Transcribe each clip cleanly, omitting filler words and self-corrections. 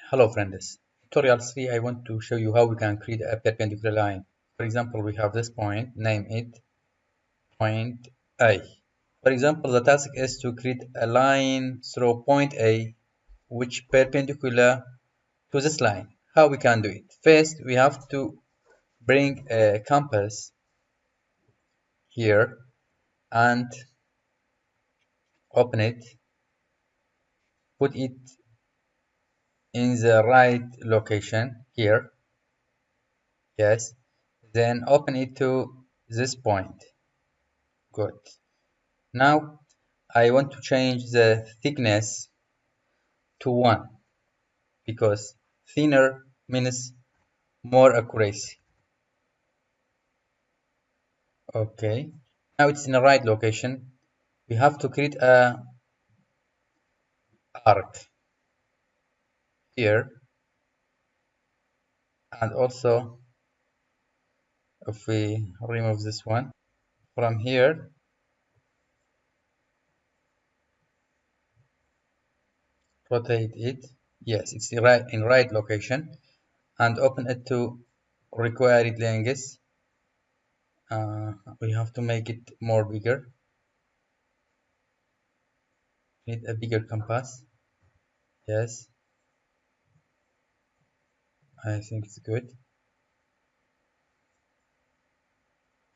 Hello friends. Tutorial 3 I want to show you how we can create a perpendicular line. For example, we have this point, name it point A. For example, the task is to create a line through point A which perpendicular to this line. How we can do it? First, we have to bring a compass here and open it, put it in the right location here. Yes. Then open it to this point. Good. Now I want to change the thickness to 1 because thinner means more accuracy. Okay. Now it's in the right location. We have to create a arc here, and also if we remove this one from here, rotate it. Yes, it's in right location, and open it to required length. We have to make it more bigger. Need a bigger compass. Yes, I think it's good.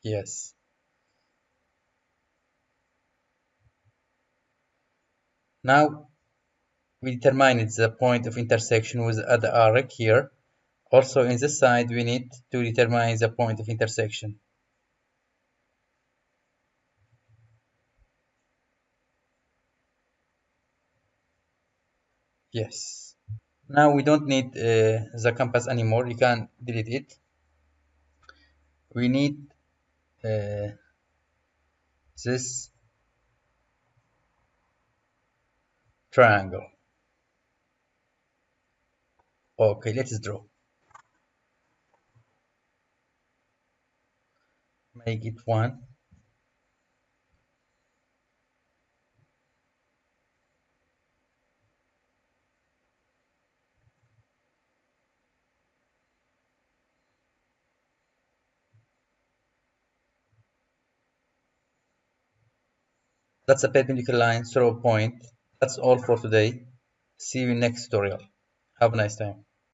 Yes. Now we determined the point of intersection with the other arc here. Also in this side we need to determine the point of intersection. Yes. Now we don't need the compass anymore. You can delete it. We need this triangle. Okay, let's draw. Make it 1. That's a perpendicular line through a point. That's all for today. See you in next tutorial. Have a nice time.